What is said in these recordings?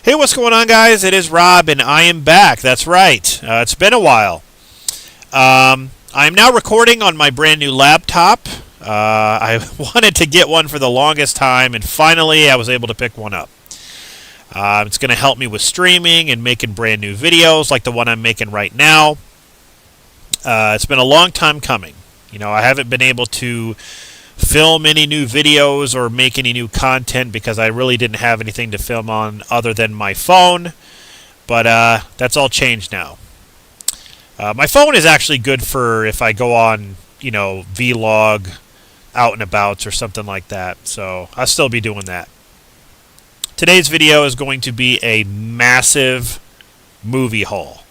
Hey, what's going on, guys? It is Rob, and I am back. That's right. It's been a while. I'm now recording on my brand new laptop. I wanted to get one for the longest time, and finally I was able to pick one up. It's going to help me with streaming and making brand new videos like the one I'm making right now. It's been a long time coming. I haven't been able to film any new videos or make any new content because I really didn't have anything to film on other than my phone. But that's all changed now. My phone is actually good for if I go on, vlog, out and abouts or something like that. So I'll still be doing that. Today's video is going to be a massive movie haul.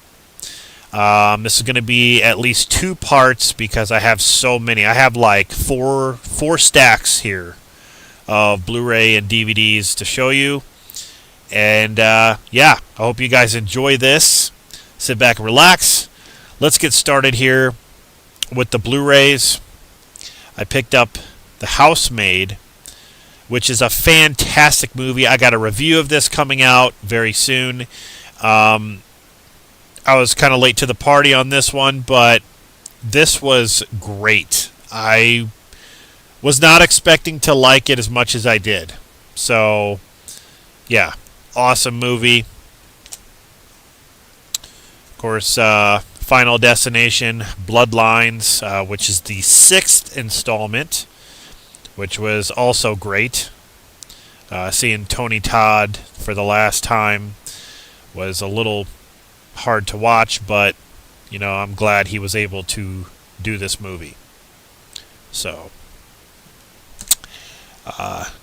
This is going to be at least 2 parts because I have so many. I have like four stacks here of Blu-ray and DVDs to show you. And yeah, I hope you guys enjoy this. Sit back and relax. Let's get started here with the Blu-rays. I picked up The Housemaid, which is a fantastic movie. I got a review of this coming out very soon. I was kind of late to the party on this one, but this was great. I was not expecting to like it as much as I did. So, yeah, awesome movie. Of course, Final Destination, Bloodlines, which is the 6th installment, which was also great. Seeing Tony Todd for the last time was a little hard to watch, but I'm glad he was able to do this movie. So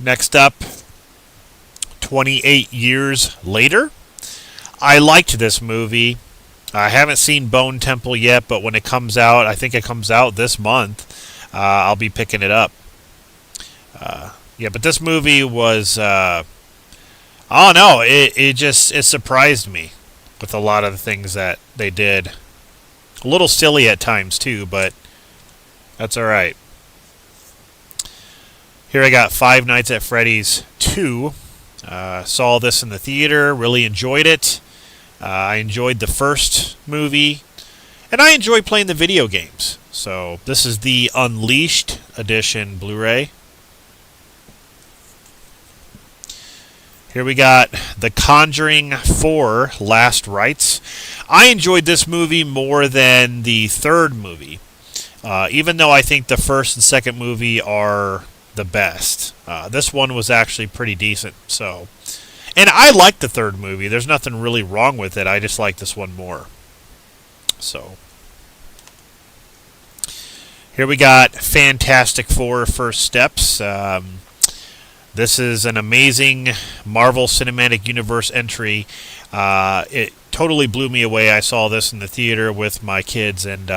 next up, 28 Years Later. I liked this movie. I haven't seen Bone Temple yet, but when it comes out, I think it comes out this month, I'll be picking it up. Yeah, but this movie was I don't know, it surprised me with a lot of the things that they did. A little silly at times too, but that's alright. Here I got Five Nights at Freddy's 2. Saw this in the theater, really enjoyed it. I enjoyed the first movie, and I enjoy playing the video games. So this is the Unleashed edition Blu-ray. Here we got The Conjuring 4, Last Rites. I enjoyed this movie more than the third movie, even though I think the first and second movie are the best. This one was actually pretty decent. So, and I liked the third movie. There's nothing really wrong with it. I just like this one more. So, here we got Fantastic Four, First Steps. This is an amazing Marvel Cinematic Universe entry. It totally blew me away. I saw this in the theater with my kids, and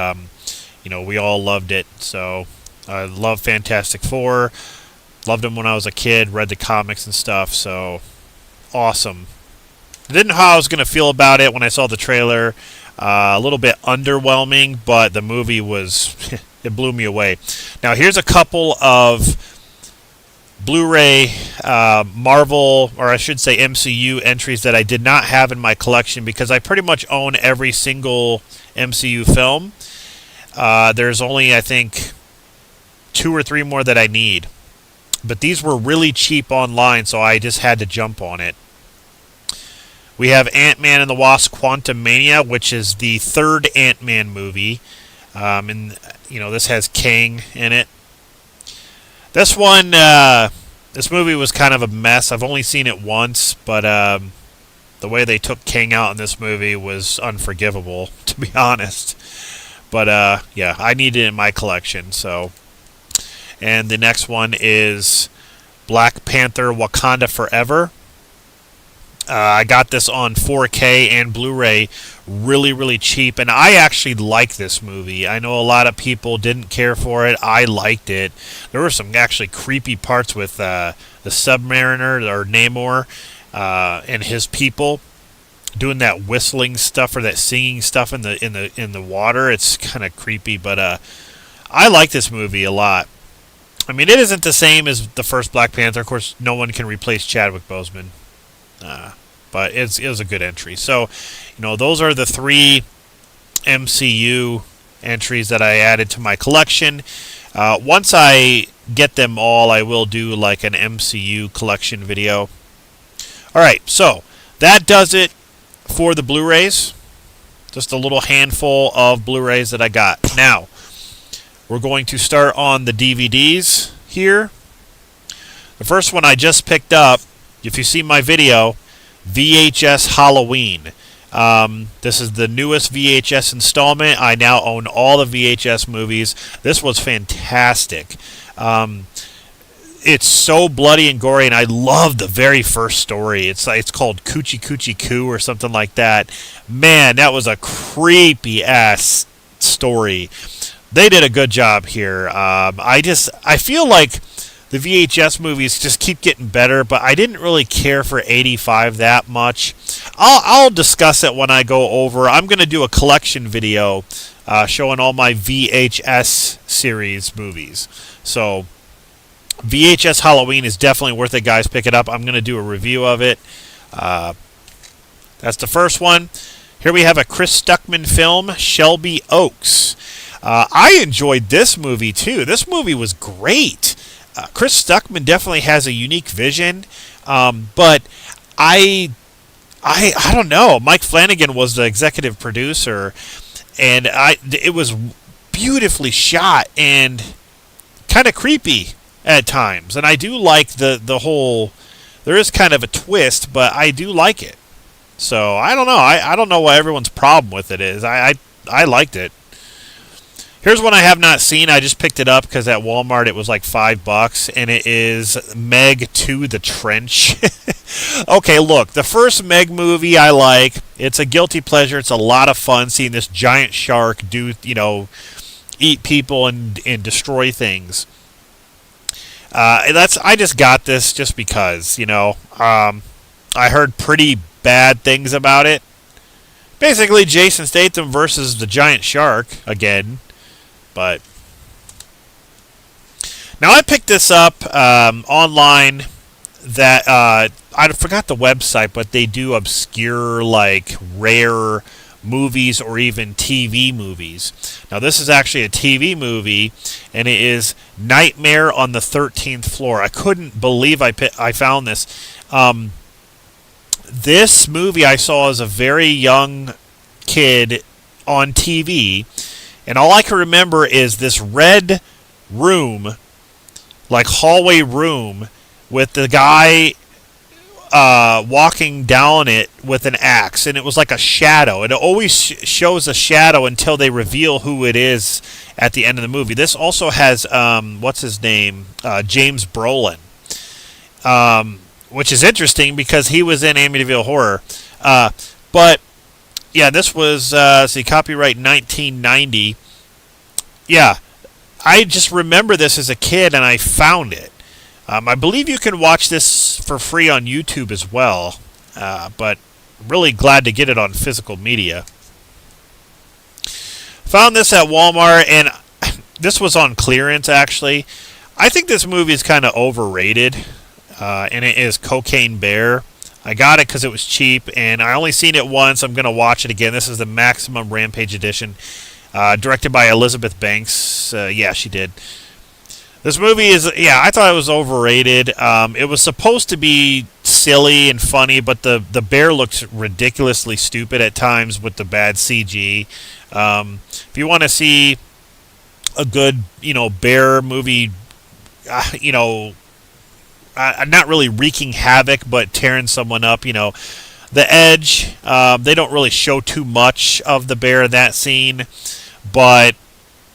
we all loved it. So I love Fantastic Four. Loved them when I was a kid. Read the comics and stuff. So awesome. I didn't know how I was going to feel about it when I saw the trailer. A little bit underwhelming, but the movie was it blew me away. Now here's a couple of Blu-ray Marvel, or I should say MCU entries that I did not have in my collection because I pretty much own every single MCU film. There's only, I think, 2 or 3 more that I need. But these were really cheap online, so I just had to jump on it. We have Ant-Man and the Wasp: Quantumania, which is the 3rd Ant-Man movie. And this has Kang in it. This one, this movie was kind of a mess. I've only seen it once, but the way they took Kang out in this movie was unforgivable, to be honest. But yeah, I need it in my collection. So, and the next one is Black Panther: Wakanda Forever. I got this on 4K and Blu-ray really, really cheap, and I actually like this movie. I know a lot of people didn't care for it. I liked it. There were some actually creepy parts with the Submariner, or Namor, and his people doing that whistling stuff or that singing stuff in the water. It's kind of creepy, but I like this movie a lot. I mean, it isn't the same as the first Black Panther. Of course, no one can replace Chadwick Boseman. But but it was a good entry. So, those are the 3 MCU entries that I added to my collection. Once I get them all, I will do like an MCU collection video. Alright, so that does it for the Blu-rays. Just a little handful of Blu-rays that I got. Now, we're going to start on the DVDs here. The first one I just picked up, if you see my video, VHS Halloween. This is the newest VHS installment. I now own all the VHS movies. This was fantastic. It's so bloody and gory, and I love the very first story. It's called Coochie Coochie Coo or something like that. Man, that was a creepy ass story. They did a good job here. I feel like the VHS movies just keep getting better, but I didn't really care for 85 that much. I'll discuss it when I go over. I'm going to do a collection video showing all my VHS series movies. So VHS Halloween is definitely worth it, guys. Pick it up. I'm going to do a review of it. That's the first one. Here we have a Chris Stuckman film, Shelby Oaks. I enjoyed this movie too. This movie was great. Chris Stuckman definitely has a unique vision, but I don't know. Mike Flanagan was the executive producer, and it was beautifully shot and kind of creepy at times. And I do like the whole. There is kind of a twist, but I do like it. So I don't know. I don't know what everyone's problem with it is. I liked it. Here's one I have not seen. I just picked it up because at Walmart it was like $5, and it is Meg 2: The Trench. Okay, look, the first Meg movie I like. It's a guilty pleasure. It's a lot of fun seeing this giant shark eat people and destroy things. I just got this just because, I heard pretty bad things about it. Basically, Jason Statham versus the giant shark again. But now I picked this up online. That I forgot the website, but they do obscure, like, rare movies or even TV movies. Now this is actually a TV movie, and it is Nightmare on the 13th Floor. I couldn't believe I found this. This movie I saw as a very young kid on TV. And all I can remember is this red room, like hallway room, with the guy walking down it with an axe. And it was like a shadow. It always shows a shadow until they reveal who it is at the end of the movie. This also has, what's his name? James Brolin. Which is interesting because he was in Amityville Horror. But yeah, this was copyright 1990. Yeah, I just remember this as a kid, and I found it. I believe you can watch this for free on YouTube as well, but really glad to get it on physical media. Found this at Walmart, and this was on clearance, actually. I think this movie is kind of overrated, and it is Cocaine Bear. I got it because it was cheap, and I only seen it once. I'm going to watch it again. This is the Maximum Rampage edition, directed by Elizabeth Banks. Yeah, she did. This movie is, I thought it was overrated. It was supposed to be silly and funny, but the bear looked ridiculously stupid at times with the bad CG. If you want to see a good, bear movie, not really wreaking havoc, but tearing someone up. The Edge, they don't really show too much of the bear in that scene, but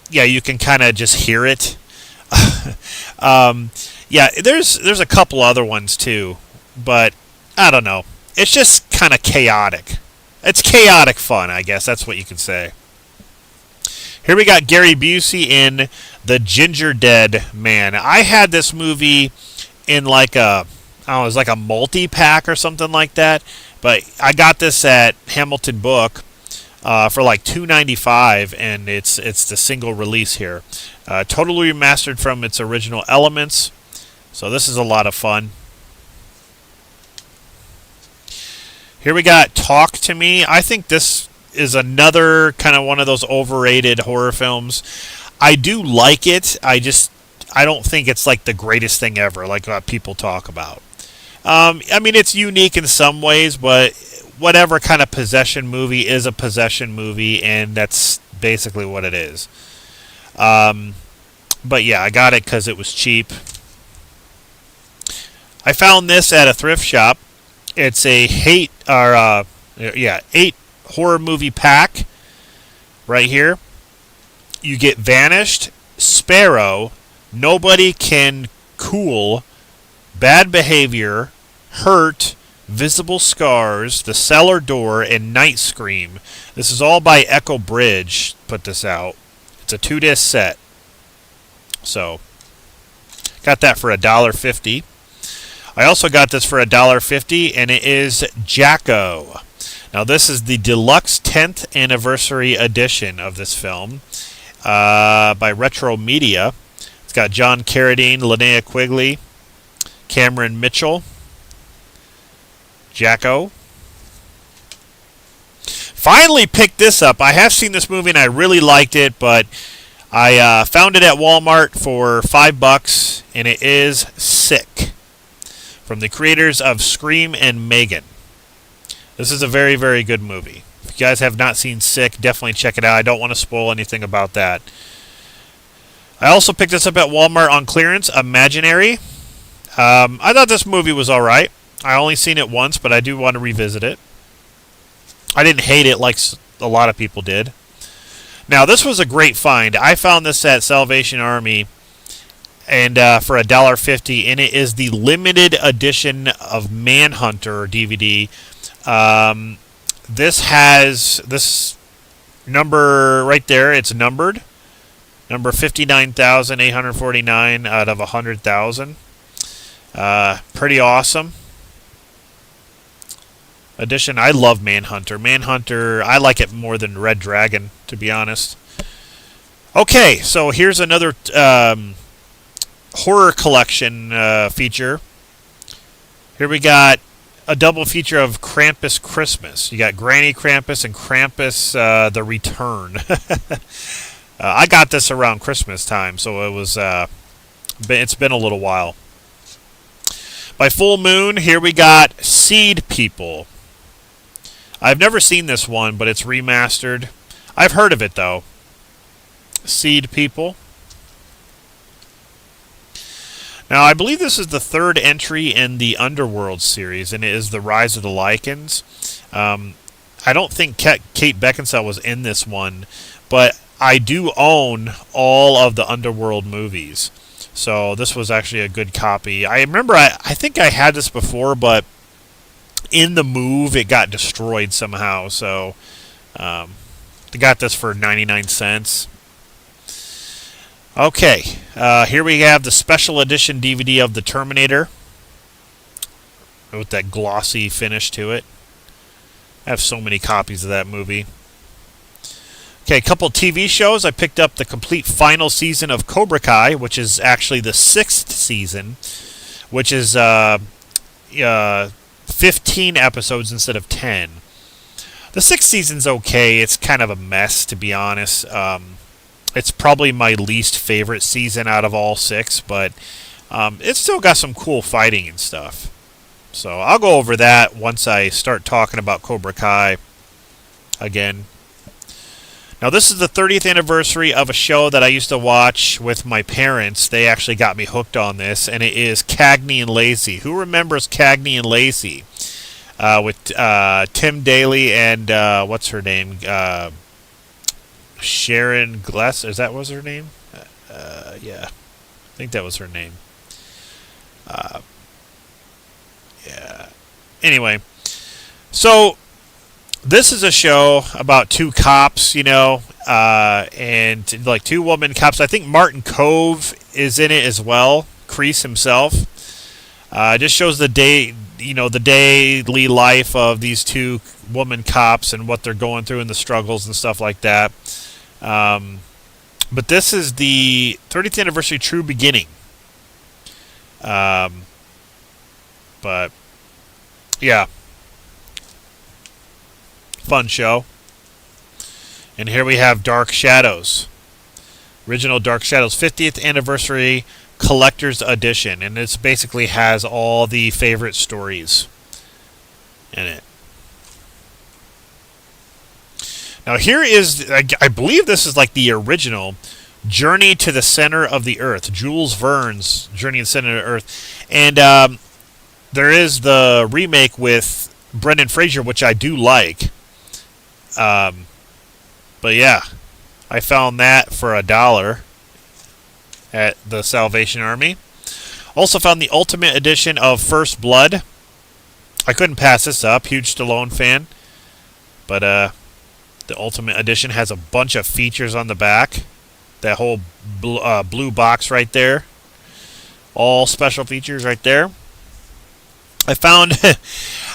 yeah, you can kind of just hear it. There's a couple other ones too, but I don't know. It's just kind of chaotic. It's chaotic fun, I guess. That's what you could say. Here we got Gary Busey in The Ginger Dead Man. I had this movie in like it was like a multi-pack or something like that. But I got this at Hamilton Book for like $2.95, and it's the single release here. Totally remastered from its original elements. So this is a lot of fun. Here we got Talk to Me. I think this is another kind of one of those overrated horror films. I do like it. I don't think it's like the greatest thing ever, like people talk about. I mean, it's unique in some ways, but whatever kind of possession movie is a possession movie, and that's basically what it is. But yeah, I got it because it was cheap. I found this at a thrift shop. It's a 8 horror movie pack right here. You get Vanished, Sparrow, Nobody Can Cool, Bad Behavior, Hurt, Visible Scars, The Cellar Door, and Night Scream. This is all by Echo Bridge. Put this out. It's a 2-disc set. So, got that for $1.50. I also got this for $1.50, and it is Jacko. Now, this is the deluxe 10th anniversary edition of this film by Retro Media. It's got John Carradine, Linnea Quigley, Cameron Mitchell, Jacko. Finally picked this up. I have seen this movie and I really liked it, but I found it at Walmart for $5, and it is Sick, from the creators of Scream and Megan. This is a very, very good movie. If you guys have not seen Sick, definitely check it out. I don't want to spoil anything about that. I also picked this up at Walmart on clearance, Imaginary. I thought this movie was alright. I only seen it once, but I do want to revisit it. I didn't hate it like a lot of people did. Now, this was a great find. I found this at Salvation Army and for $1.50, and it is the limited edition of Manhunter DVD. This has this number right there. It's numbered. Number 59,849 out of 100,000. Pretty awesome edition. I love Manhunter. Manhunter, I like it more than Red Dragon, to be honest. Okay, so here's another horror collection feature. Here we got a double feature of Krampus Christmas. You got Granny Krampus and Krampus the Return. I got this around Christmas time, so it was. It's been a little while. By Full Moon, here we got Seed People. I've never seen this one, but it's remastered. I've heard of it, though. Seed People. Now, I believe this is the third entry in the Underworld series, and it is The Rise of the Lycans. I don't think Kate Beckinsale was in this one, but I do own all of the Underworld movies. So this was actually a good copy. I remember, I think I had this before, but in the move, it got destroyed somehow. So I got this for 99 cents. Okay, here we have the special edition DVD of The Terminator with that glossy finish to it. I have so many copies of that movie. Okay, a couple TV shows. I picked up the complete final season of Cobra Kai, which is actually the 6th season, which is 15 episodes instead of 10. The 6th season's okay. It's kind of a mess, to be honest. It's probably my least favorite season out of all 6, but it's still got some cool fighting and stuff. So I'll go over that once I start talking about Cobra Kai again. Now, this is the 30th anniversary of a show that I used to watch with my parents. They actually got me hooked on this, and it is Cagney and Lacey. Who remembers Cagney and Lacey? With Tim Daly and, what's her name? Sharon Gless. Is that was her name? Yeah. I think that was her name. Yeah. Anyway. So, this is a show about two cops, and like two woman cops. I think Martin Cove is in it as well. Kreese himself. It just shows the daily life of these two woman cops and what they're going through and the struggles and stuff like that. But this is the 30th anniversary True Beginning. But yeah. Fun show. And here we have Dark Shadows. Original Dark Shadows 50th Anniversary Collector's Edition. And this basically has all the favorite stories in it. Now here is, I believe this is like the original Journey to the Center of the Earth. Jules Verne's Journey to the Center of the Earth. And there is the remake with Brendan Fraser, which I do like. But yeah, I found that for $1 at the Salvation Army. Also found the Ultimate Edition of First Blood. I couldn't pass this up. Huge Stallone fan. But the Ultimate Edition has a bunch of features on the back. That whole blue box right there. All special features right there. I found...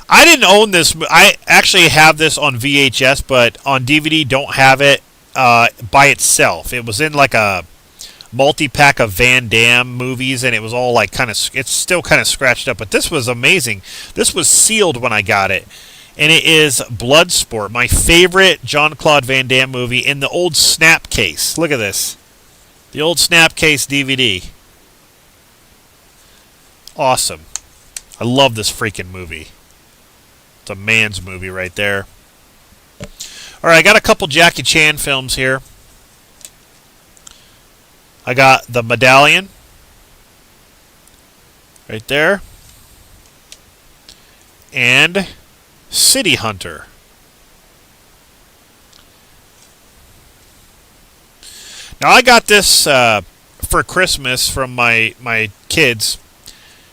I didn't own this. I actually have this on VHS, but on DVD don't have it by itself. It was in like a multi-pack of Van Damme movies, and it was all like kind of... It's still kind of scratched up, but this was amazing. This was sealed when I got it. And it is Bloodsport, my favorite Jean-Claude Van Damme movie, in the old snap case. Look at this. The old snap case DVD. Awesome. I love this freaking movie. It's a man's movie right there. Alright, I got a couple Jackie Chan films here. I got The Medallion. Right there. And City Hunter. Now I got this for Christmas from my kids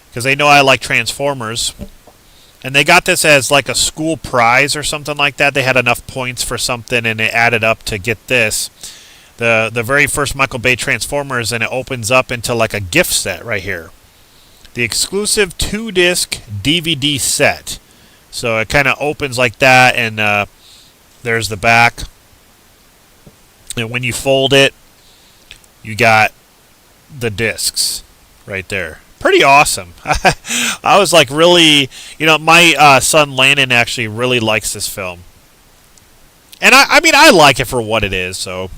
because they know I like Transformers, and they got this as like a school prize or something like that. They had enough points for something, and it added up to get this. The very first Michael Bay Transformers, and it opens up into like a gift set right here. The exclusive 2-disc DVD set. So it kind of opens like that, and there's the back. And when you fold it, you got the discs right there. Pretty awesome. I was like really, my son Landon actually really likes this film. And I mean, I like it for what it is, so.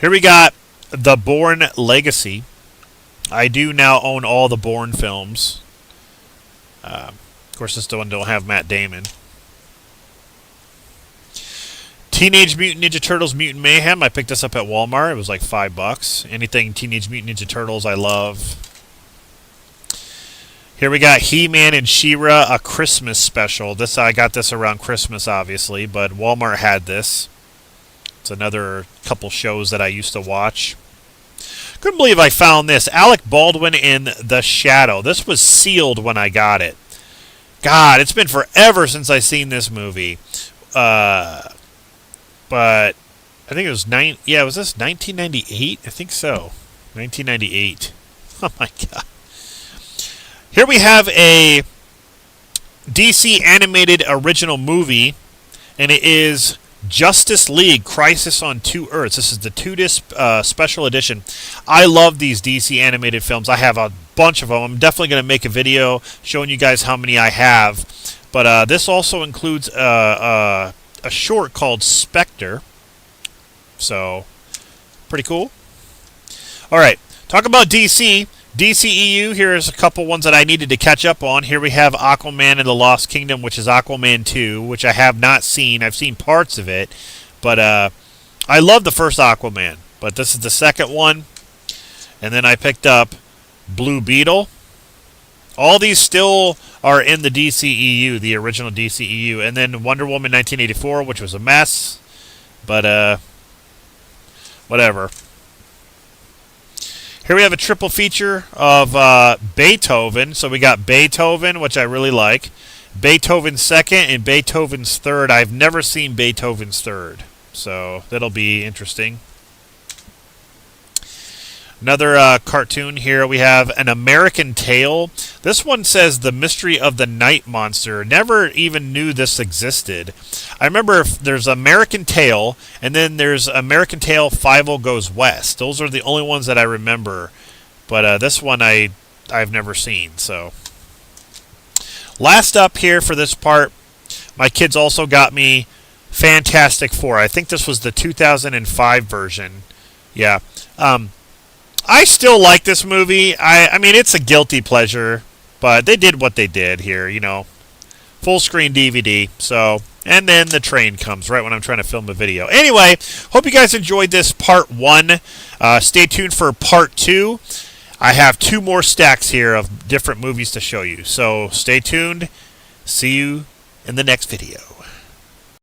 Here we got The Bourne Legacy. I do now own all the Bourne films. Of course, this one don't have Matt Damon. Teenage Mutant Ninja Turtles Mutant Mayhem. I picked this up at Walmart. It was like $5. Anything Teenage Mutant Ninja Turtles I love. Here we got He-Man and She-Ra, a Christmas special. I got this around Christmas, obviously, but Walmart had this. It's another couple shows that I used to watch. Couldn't believe I found this. Alec Baldwin in The Shadow. This was sealed when I got it. God, it's been forever since I seen this movie. But I think it was was this 1998? I think so. 1998. Oh my god. Here we have a DC animated original movie, and it is Justice League Crisis on Two Earths. This is the 2-disc special edition. I love these DC animated films. I have a bunch of them. I'm definitely going to make a video showing you guys how many I have. But this also includes a short called Spectre. So, pretty cool. Alright, talk about DC. DCEU, here's a couple ones that I needed to catch up on. Here we have Aquaman and the Lost Kingdom, which is Aquaman 2, which I have not seen. I've seen parts of it, but I love the first Aquaman, but this is the second one. And then I picked up Blue Beetle. All these still are in the DCEU, the original DCEU. And then Wonder Woman 1984, which was a mess, but whatever. Here we have a triple feature of Beethoven. So we got Beethoven, which I really like. Beethoven's second and Beethoven's third. I've never seen Beethoven's third, so that'll be interesting. Another cartoon here. We have An American Tail. This one says The Mystery of the Night Monster. Never even knew this existed. I remember there's American Tail, and then there's American Tail 5 Goes West. Those are the only ones that I remember. But this one I've never seen. So last up here for this part, My kids also got me Fantastic Four. I think this was the 2005 version. Yeah. I still like this movie. I mean, it's a guilty pleasure, but they did what they did here, you know. Full screen DVD. So, and then the train comes right when I'm trying to film a video. Anyway, hope you guys enjoyed this part 1. Stay tuned for part 2. I have 2 more stacks here of different movies to show you. So, stay tuned. See you in the next video.